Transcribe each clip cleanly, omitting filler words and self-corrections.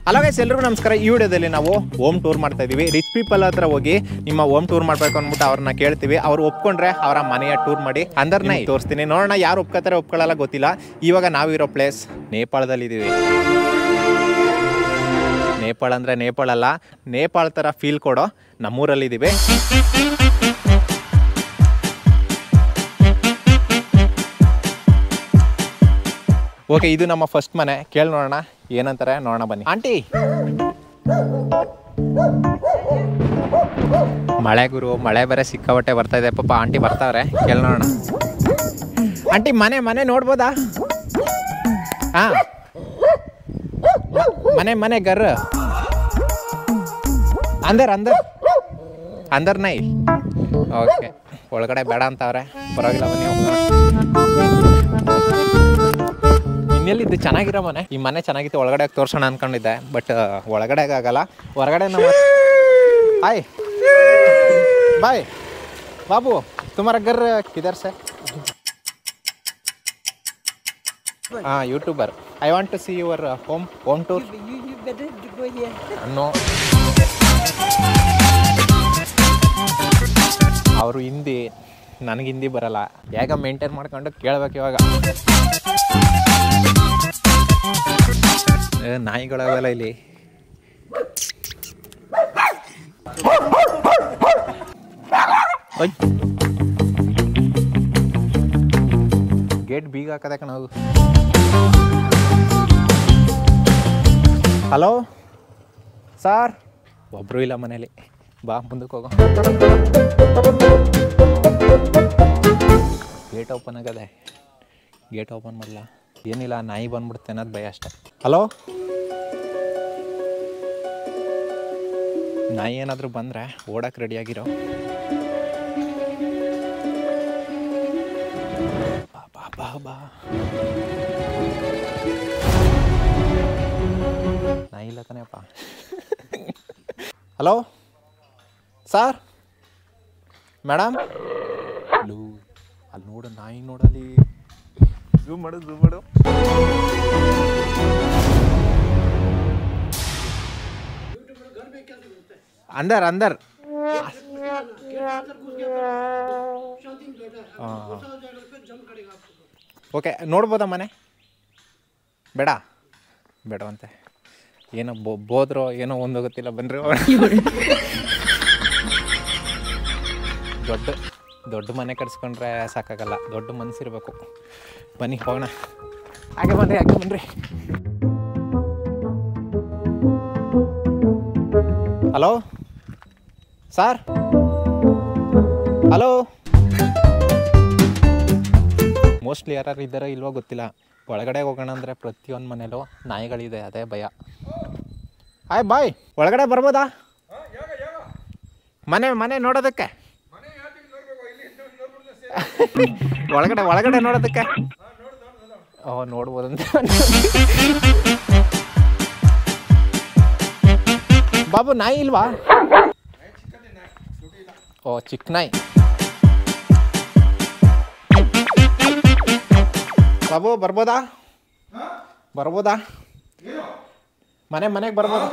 Hello guys, ಎಲ್ಲರಿಗೂ ನಮಸ್ಕಾರ. ಈ ವಿಡಿಯೋದಲ್ಲಿ ನಾವು ಹೋಮ್ ಟೂರ್ ಮಾಡ್ತಾ ಇದೀವಿ. ರಿಚ್ ಪೀಪಲ್ ಹತ್ರ ಹೋಗಿ ನಿಮ್ಮ ಹೋಮ್ ಟೂರ್ ಮಾಡ್ಬೇಕು ಅಂದ್ಬಿಟ್ಟು ಅವ್ರನ್ನ ಕೇಳ್ತೀವಿ. ಅವ್ರು ಒಪ್ಕೊಂಡ್ರೆ ಅವರ ಮನೆಯ ಟೂರ್ ಮಾಡಿ ಅಂದರ್ನ ತೋರಿಸ್ತೀನಿ. ನೋಡೋಣ ಯಾರು ಒಪ್ಕೋತಾರೆ ಒಪ್ಕೊಳ್ಳಲ್ಲ ಗೊತ್ತಿಲ್ಲ. ಇವಾಗ ನಾವಿರೋ ಪ್ಲೇಸ್ ನೇಪಾಳದಲ್ಲಿ ಇದೀವಿ. ನೇಪಾಳ ಅಂದ್ರೆ ನೇಪಾಳ ಅಲ್ಲ, ನೇಪಾಳ ತರ ಫೀಲ್ ಕೊಡೋ ನಮ್ಮೂರಲ್ಲಿ ಇದೀವಿ. ಓಕೆ, ಇದು ನಮ್ಮ ಫಸ್ಟ್ ಮನೆ. ಕೇಳಿ ನೋಡೋಣ ಏನಂತಾರೆ, ನೋಡೋಣ ಬನ್ನಿ. ಆಂಟಿ, ಮಳೆ ಗುರು, ಮಳೆ ಬೇರೆ ಸಿಕ್ಕಾಬಟ್ಟೆ ಬರ್ತಾ ಇದೆ. ಪಾಪ ಆಂಟಿ ಬರ್ತಾವ್ರೆ, ಕೇಳಿ ನೋಡೋಣ. ಆಂಟಿ, ಮನೆ ಮನೆ ನೋಡ್ಬೋದಾ? ಹಾ, ಮನೆ ಗರ್ ಅಂದರ್ ಅಂದರ್ ಅಂದರ್ ನೈ. ಓಕೆ, ಒಳಗಡೆ ಬೇಡ ಅಂತವ್ರೆ, ಪರವಾಗಿಲ್ಲ ಬನ್ನಿ ಹೋಗೋಣ. ಇನ್ನೆಲ್ಲಿದ್ದು ಚೆನ್ನಾಗಿರೋ ಮನೆ. ಈ ಮನೆ ಚೆನ್ನಾಗಿತ್ತು, ಒಳಗಡೆ ತೋರ್ಸೋಣ ಅನ್ಕೊಂಡಿದ್ದೆ, ಬಟ್ ಒಳಗಡೆ ಆಗಲ್ಲ, ಹೊರಗಡೆ ನಮ್ಮ. ಹಾಯ್ ಬಾಯ್ ಬಾಬು, ತುಮಾರ ಗರ್ ಕಿಧರ್ ಸೆ? ಹಾಂ, YouTuber. I want to see your home tour. No, ಅವರು ಹಿಂದಿ, ನನಗೆ ಹಿಂದಿ ಬರಲ್ಲ. ಹೇಗ ಮೇಂಟೈನ್ ಮಾಡ್ಕೊಂಡು ಕೇಳ್ಬೇಕು ಇವಾಗ. ನಾಯಿಗಳವೆಲ್ಲ ಇಲ್ಲಿ. ಗೇಟ್ ಬೀಗ ಹಾಕದೆ ಕಣವು. ಹಲೋ ಸಾರ್, ಒಬ್ರು ಇಲ್ಲ ಮನೇಲಿ. ಬಾ ಮುಂದಕ್ಕೆ ಹೋಗೋ. ಗೇಟ್ ಓಪನ್ ಆಗದೆ, ಗೇಟ್ ಓಪನ್ ಮಾಡಲ್ಲ. ಏನಿಲ್ಲ, ನಾಯಿ ಬಂದ್ಬಿಡುತ್ತೆ ಅನ್ನೋದು ಭಯ ಅಷ್ಟೆ. ಹಲೋ, ನಾಯಿ ಏನಾದರೂ ಬಂದರೆ ಓಡಕ್ಕೆ ರೆಡಿಯಾಗಿರೋ. ಬಾ ಬಾ ಬಾ ಬಾ. ನಾಯಿ ಇಲ್ಲ ತಾನೇಪ್ಪ. ಹಲೋ ಸಾರ್, ಮೇಡಮ್, ಅಲ್ಲಿ ನೋಡು, ನಾಯಿ ನೋಡಲ್ಲಿ. ಝೂಮ್ ಮಾಡು. ಅಂದರ್ ಓಕೆ, ನೋಡ್ಬೋದಾ ಮನೆ? ಬೇಡವಂತೆ. ಏನೋ ಬೋದ್ರೋ ಏನೋ ಒಂದು ಗೊತ್ತಿಲ್ಲ. ಬನ್ರಿ, ದೊಡ್ಡ ಮನೆ ಕಟ್ಸ್ಕೊಂಡ್ರೆ ಸಾಕಾಗಲ್ಲ, ದೊಡ್ಡ ಮನಸ್ಸಿರ್ಬೇಕು. ಬನ್ನಿ ಹೋಗೋಣ. ಹಾಗೆ ಬನ್ರಿ. Hello sir, hello. ಮೋಸ್ಟ್ಲಿ ಯಾರು ಇದ್ದಾರೋ ಇಲ್ವೋ ಗೊತ್ತಿಲ್ಲ. ಒಳಗಡೆ ಹೋಗೋಣ ಅಂದರೆ ಪ್ರತಿಯೊಂದು ಮನೇಲೂ ನಾಯಿಗಳಿದೆ, ಅದೇ ಭಯ. ಹಾಯ್ ಬಾಯ್, ಒಳಗಡೆ ಬರ್ಬೋದಾ? ಮನೆ ನೋಡೋದಕ್ಕೆ. ಒಳಗಡೆ ನೋಡೋದಕ್ಕೆ. ನೋಡ್ಬೋದಂತ. ಬಾಬು, ನಾಯಿ ಇಲ್ವಾ? ಓ, ಚಿಕ್ಕ ನಾಯಿ. ಬಾಬು, ಬರ್ಬೋದಾ? ಮನೆಗೆ ಬರ್ಬೋದಾ?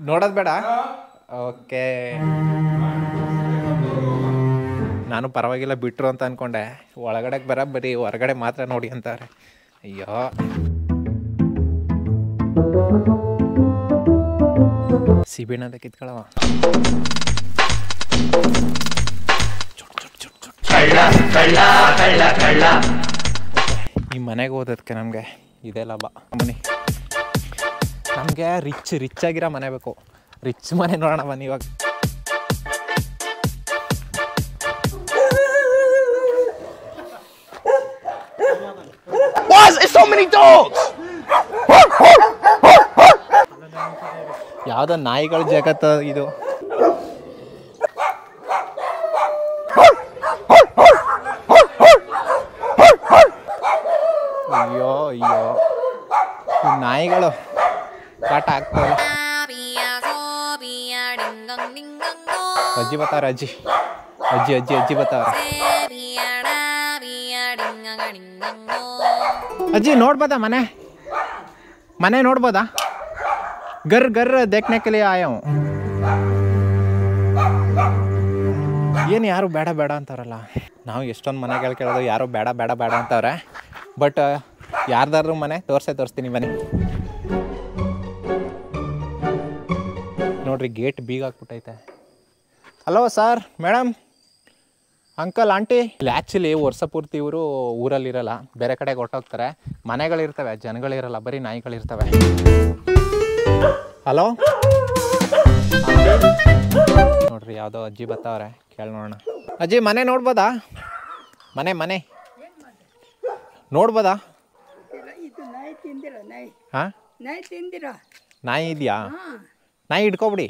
ನೋಡೋದು ಬೇಡ. ಓಕೆ, ನಾನು ಪರವಾಗಿಲ್ಲ ಬಿಟ್ರು ಅಂತ ಅನ್ಕೊಂಡೆ. ಒಳಗಡೆಗೆ ಬರೀ ಹೊರಗಡೆ ಮಾತ್ರ ನೋಡಿ ಅಂತಾರೆ. ಅಯ್ಯೋ, ಸಿಬಿಣದ ಕಿತ್ಕೊಳ್ಳವ. ಈ ಮನೆಗೆ ಓದೋದಕ್ಕೆ ನಮಗೆ ಇದೇ ಲಾಭ. ಬನ್ನಿ, ನಮಗೆ ರಿಚ್ ಆಗಿರೋ ಮನೆ ಬೇಕು. ರಿಚ್ ಮನೆ ನೋಡೋಣ ಬನ್ನಿ ಇವಾಗ. ಯಾವ್ದೋ ನಾಯಿಗಳ ಜಗತ್ತು ಇದು. ಅಯ್ಯೋ ನಾಯಿಗಳು ಕಾಟ ಆಗ್ತವೆ. ಅಜ್ಜಿ ಬರ್ತಾರ, ಅಜ್ಜಿ ಬತ್ತಾವ್ರೆ. ಅಜ್ಜಿ ನೋಡ್ಬೋದಾ ಮನೆ ಮನೆ ನೋಡ್ಬೋದಾ? ಗರ್ ಗರ್ देखने के लिए आया हूं. ಏನು ಯಾರು ಬೇಡ ಬೇಡ ಅಂತಾರಲ್ಲ, ನಾವು ಎಷ್ಟೊಂದು ಮನೆಗಳು ಕೇಳೋದು ಯಾರು ಬೇಡ ಬೇಡ ಬೇಡ ಅಂತವ್ರೆ. ಬಟ್ ಯಾರ್ದಾದ್ರೂ ಮನೆ ತೋರಿಸ್ತೀನಿ ಬನ್ನಿ. ನೋಡ್ರಿ ಗೇಟ್ ಬೀಗ ಹಾಕ್ಬಿಟ್ಟೈತೆ. Hello sir, madam, uncle, aunty. ಇಲ್ಲಿ ಆ್ಯಕ್ಚುಲಿ ವರ್ಷ ಪೂರ್ತಿ ಇವರು ಊರಲ್ಲಿರಲ್ಲ, ಬೇರೆ ಕಡೆಗೆ ಹೊರಟೋಗ್ತಾರೆ. ಮನೆಗಳಿರ್ತವೆ, ಜನಗಳಿರಲ್ಲ, ಬರೀ ನಾಯಿಗಳಿರ್ತವೆ. ಹಲೋ ನೋಡ್ರಿ ಯಾವುದೋ ಅಜ್ಜಿ ಬರ್ತಾವ್ರೆ, ಕೇಳಿ ನೋಡೋಣ. ಅಜ್ಜಿ ಮನೆ ನೋಡ್ಬೋದಾ? ಮನೆ ನೋಡ್ಬೋದಾ? ಹಾಂ, ನಾಯಿ ಇದೆಯಾ? ನಾಯಿ ಇಟ್ಕೊಬಿಡಿ.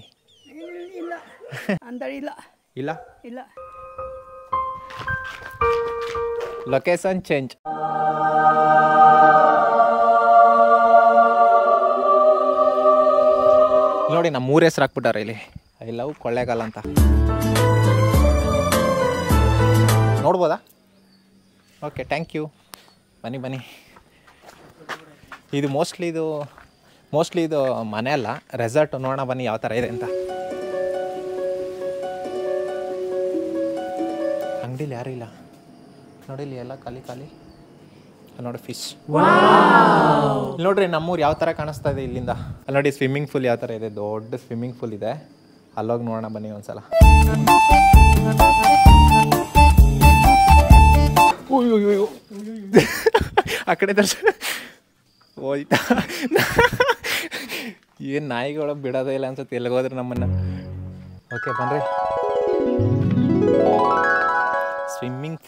ಇಲ್ಲ ಲೊಕೇಶನ್ ಚೇಂಜ್. ನೋಡಿ ನಮ್ಮ ಮೂರು ಹೆಸ್ರು ಹಾಕ್ಬಿಟ್ಟಾರೆ ಇಲ್ಲಿ, ಐ ಲವ್ ಕೊಳ್ಳೇಗಾಲ ಅಂತ. ನೋಡ್ಬೋದಾ? Okay, thank you. ಬನ್ನಿ. ಇದು ಮೋಸ್ಟ್ಲಿ ಇದು ಮನೆ ಅಲ್ಲ, ರೆಸಾರ್ಟ್. ನೋಡೋಣ ಬನ್ನಿ ಯಾವ ಥರ ಇದೆ ಅಂತ. ಅಂಗಡಿಲಿ ಯಾರೂ ಇಲ್ಲ ನೋಡಿ, ಇಲ್ಲಿ ಎಲ್ಲ ಖಾಲಿ. ನೋಡಿ ಫಿಶ್. ನೋಡ್ರಿ ನಮ್ಮೂರು ಯಾವ ಥರ ಕಾಣಿಸ್ತಾ ಇದೆ ಇಲ್ಲಿಂದ. ಅಲ್ಲಿ ನೋಡಿ ಸ್ವಿಮ್ಮಿಂಗ್ ಪೂಲ್ ಯಾವ ಥರ ಇದೆ, ದೊಡ್ಡ ಸ್ವಿಮ್ಮಿಂಗ್ ಪೂಲ್ ಇದೆ. ಅಲ್ಲೋಗಿ ನೋಡೋಣ ಬನ್ನಿ ಒಂದ್ಸಲ. ಆ ಕಡೆ ಹೋಯ್ತಾ? ಏನು ನಾಯಿಗಳು ಬಿಡೋದೇ ಇಲ್ಲ ಅನ್ಸುತ್ತೆ, ಎಲ್ಲಿಗೋದ್ರೆ ನಮ್ಮನ್ನು. ಓಕೆ ಬನ್ರಿ. ಸ್ವಿಮ್ಮಿಂಗ್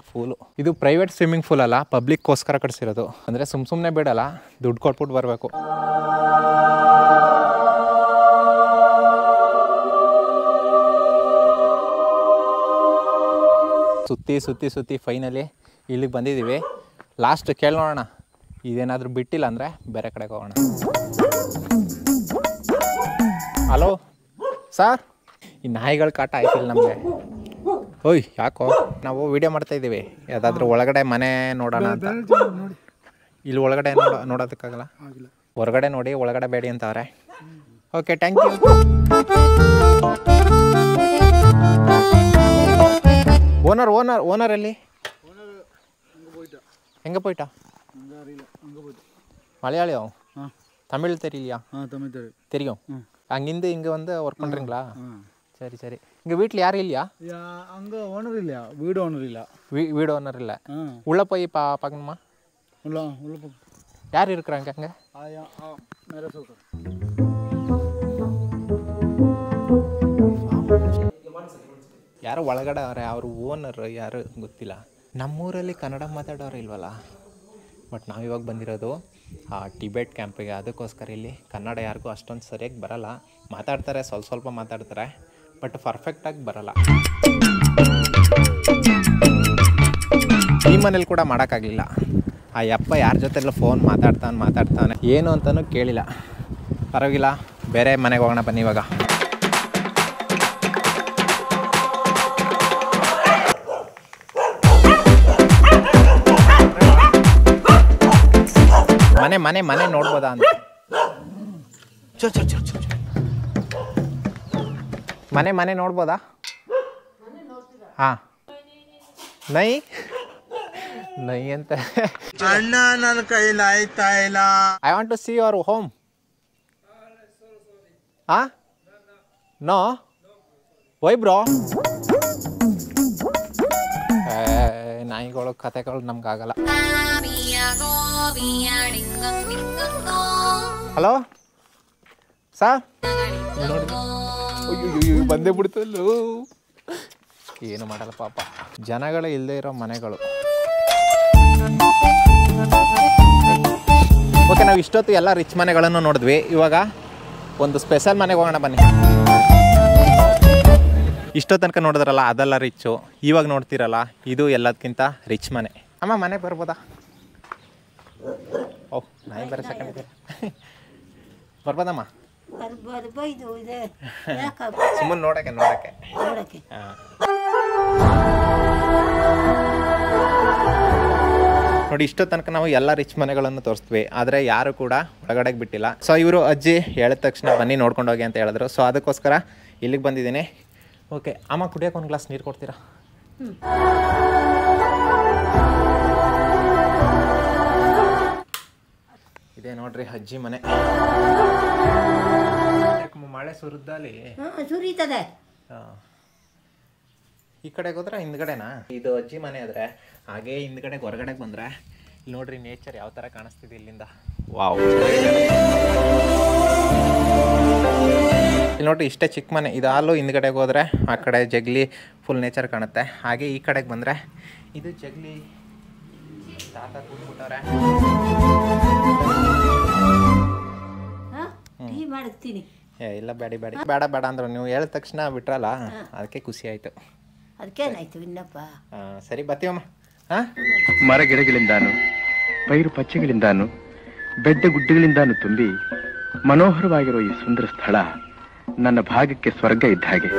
ಪೂಲು ಇದು ಪ್ರೈವೇಟ್ ಸ್ವಿಮ್ಮಿಂಗ್ ಪೂಲ್ ಅಲ್ಲ, ಪಬ್ಲಿಕ್ಕೋಸ್ಕರ ಕಟ್ಸಿರೋದು. ಅಂದರೆ ಸುಮ್ಮನೆ ಬಿಡಲ್ಲ, ದುಡ್ಡು ಕೊಟ್ಬಿಟ್ಟು ಬರಬೇಕು. ಸುತ್ತಿ ಫೈನಲಿ ಇಲ್ಲಿಗೆ ಬಂದಿದ್ದೀವಿ. ಲಾಸ್ಟ್ ಕೇಳಿ ನೋಡೋಣ, ಇದೇನಾದರೂ ಬಿಟ್ಟಿಲ್ಲ ಅಂದರೆ ಬೇರೆ ಕಡೆಗೆ ಹೋಗೋಣ. ಹಲೋ ಸರ್, ಈ ನಾಯಿಗಳ ಕಾಟ ಆಯ್ತಿಲ್ಲ ನಮಗೆ. ಓಯ್ ಯಾಕೋ, ನಾವು ವಿಡಿಯೋ ಮಾಡ್ತಾಯಿದ್ದೀವಿ, ಯಾವುದಾದ್ರೂ ಒಳಗಡೆ ಮನೆ ನೋಡೋಣ ಅಂತ. ಇಲ್ಲಿ ಒಳಗಡೆ ನೋಡೋದಕ್ಕಾಗಲ್ಲ, ಹೊರಗಡೆ ನೋಡಿ, ಒಳಗಡೆ ಬೇಡಿ ಅಂತವ್ರೆ. Okay, thank you. ಓನರ್ ಎಲ್ಲಿ? எங்கே போயிட்டா? மலையாளியம்? தமிழ் தெரியலையா? தெரியும். அங்கிருந்து இங்கே வந்து ஒர்க் பண்ணுறீங்களா? சரி. இங்கே வீட்டில் யாரும் இல்லையா? அங்கே ஓனர் இல்லையா? வீடு ஓனர் இல்லை. வீடு ஓனர் இல்லை. உள்ளே போய் பார்க்கணுமா? உள்ள யார் இருக்கிறாங்க அங்கே? ಯಾರು ಒಳಗಡೆ ಅವರೇ, ಅವರು ಓನರ್ ಯಾರು ಗೊತ್ತಿಲ್ಲ. ನಮ್ಮೂರಲ್ಲಿ ಕನ್ನಡ ಮಾತಾಡೋರು ಇಲ್ವಲ್ಲ. ಬಟ್ ನಾವಿವಾಗ ಬಂದಿರೋದು ಟಿಬೆಟ್ ಕ್ಯಾಂಪಿಗೆ. ಅದಕ್ಕೋಸ್ಕರ ಇಲ್ಲಿ ಕನ್ನಡ ಯಾರಿಗೂ ಅಷ್ಟೊಂದು ಸರಿಯಾಗಿ ಬರಲ್ಲ. ಮಾತಾಡ್ತಾರೆ, ಸ್ವಲ್ಪ ಮಾತಾಡ್ತಾರೆ, ಬಟ್ ಪರ್ಫೆಕ್ಟಾಗಿ ಬರಲ್ಲ. ಈ ಮನೇಲಿ ಕೂಡ ಮಾಡೋಕ್ಕಾಗಲಿಲ್ಲ. ಆ ಯಪ್ಪ ಯಾರ ಜೊತೆಲ್ಲ ಫೋನ್ ಮಾತಾಡ್ತಾನೆ, ಏನು ಅಂತಲೂ ಕೇಳಿಲ್ಲ. ಪರವಾಗಿಲ್ಲ, ಬೇರೆ ಮನೆಗೆ ಹೋಗೋಣ ಬನ್ನಿ ಇವಾಗ. ಮನೆ ನೋಡ್ಬೋದಾ ಅಂತ. ಮನೆ ನೋಡ್ಬೋದಾ? ಹಾಂ, ನೈ ಅಂತ. ಅಣ್ಣ ನನ್ನ ಕೈಲಿ ಆಯ್ತಾ ಇಲ್ಲ. I want to see your home. ಹಾಂ, ನೋ ವೈ ಬ್ರೋ. ನಾಯಿಗಳು ಕತೆಗಳು ನಮ್ಗಾಗಲ್ಲ. ಹಲೋ ಸರ್, ನೋಡಿ ಅಯ್ಯೋ ಬಂದೇ ಬಿಡ್ತಲ್ಲೂ. ಏನು ಮಾಡಲ್ಲ ಪಾಪ, ಜನಗಳೇ ಇಲ್ಲದೆ ಇರೋ ಮನೆಗಳು. ಓಕೆ, ನಾವು ಇಷ್ಟೊತ್ತು ಎಲ್ಲ ರಿಚ್ ಮನೆಗಳನ್ನು ನೋಡಿದ್ವಿ. ಇವಾಗ ಒಂದು ಸ್ಪೆಷಲ್ ಮನೆಗೆ ಹೋಗೋಣ ಬನ್ನಿ. ಇಷ್ಟೋ ತನಕ ನೋಡಿದ್ರಲ್ಲ ಅದೆಲ್ಲ ರಿಚ್ಚು. ಇವಾಗ ನೋಡ್ತೀರಲ್ಲ ಇದು ಎಲ್ಲದಕ್ಕಿಂತ ರಿಚ್ ಮನೆ. ಅಮ್ಮ ಮನೆಗೆ ಬರ್ಬೋದಾ? ಓಹ್, ನಾಯಿ ಬರೋ ಸೆಕೆಂಡ್ ಇದೆ. ಬರ್ಬೋದಮ್ಮ? ಸುಮ್ಮನೆ ನೋಡಕ್ಕೆ. ಹಾಂ, ನೋಡಿ ಇಷ್ಟೋ ತನಕ ನಾವು ಎಲ್ಲ ರಿಚ್ ಮನೆಗಳನ್ನು ತೋರಿಸ್ತೀವಿ, ಆದರೆ ಯಾರು ಕೂಡ ಒಳಗಡೆಗೆ ಬಿಟ್ಟಿಲ್ಲ. ಸೊ ಇವರು ಅಜ್ಜಿ ಹೇಳಿದ ತಕ್ಷಣ ಬನ್ನಿ ನೋಡ್ಕೊಂಡು ಹೋಗಿ ಅಂತ ಹೇಳಿದ್ರು. ಸೊ ಅದಕ್ಕೋಸ್ಕರ ಇಲ್ಲಿಗೆ ಬಂದಿದ್ದೀನಿ. ಓಕೆ ಅಮ್ಮ, ಕುಡಿಯೋಕೆ ಒಂದು ಗ್ಲಾಸ್ ನೀರು ಕೊಡ್ತೀರಾ? ಇದೆ ನೋಡ್ರಿ ಅಜ್ಜಿ ಮನೆ. ಮಳೆ ಸುರಿದಲ್ಲಿ ಸುರಿತದೆ. ಈ ಕಡೆಗೆ ಹೋದ್ರೆ ಹಿಂದ್ಗಡೆನಾ ಇದು ಅಜ್ಜಿ ಮನೆ ಆದ್ರೆ, ಹಾಗೆ ಹಿಂದ್ಗಡೆಗೆ ಹೊರಗಡೆಗೆ ಬಂದ್ರೆ ಇಲ್ಲಿ ನೋಡ್ರಿ ನೇಚರ್ ಯಾವ ತರ ಕಾಣಿಸ್ತಿದೆ ಇಲ್ಲಿಂದ. ವಾವ್, ಇಲ್ಲಿ ನೋಡ್ರಿ ಇಷ್ಟೇ ಚಿಕ್ಕ ಮನೆ. ಇದು ಹಾಲು ಹಿಂದ್ಗಡೆಗೆ ಹೋದ್ರೆ ಆ ಕಡೆ ಜಗ್ಲಿ ಫುಲ್ ನೇಚರ್ ಕಾಣುತ್ತೆ. ಹಾಗೆ ಈ ಕಡೆಗೆ ಬಂದ್ರೆ ಇದು ಜಗ್ಲಿ ತಾತ ಕೂತ್ಬಿಟ್ಟವ್ರೆ. ಮಾಡ್ತೀನಿ. ಇಲ್ಲ ಬೇಡಿ ಬೇಡ ಅಂದ್ರು, ನೀವು ಹೇಳಿದ ತಕ್ಷಣ ಬಿಟ್ರಲ್ಲ ಅದಕ್ಕೆ ಖುಷಿ ಆಯ್ತು. ಅದಕ್ಕೇನಾಯ್ತು ಇನ್ನಪ್ಪ. ಸರಿ ಬರ್ತೀವಮ್ಮ. ಮರಗಿಡಗಳಿಂದಾನು ಪೈರು ಪಚ್ಚೆಗಳಿಂದಾನು ಬೆಡ್ಡ ಗುಡ್ಡಗಳಿಂದಾನು ತುಂಬಿ ಮನೋಹರವಾಗಿರೋ ಈ ಸುಂದರ ಸ್ಥಳ ನನ್ನ ಭಾಗಕ್ಕೆ ಸ್ವರ್ಗ ಇದ್ದ ಹಾಗೆ.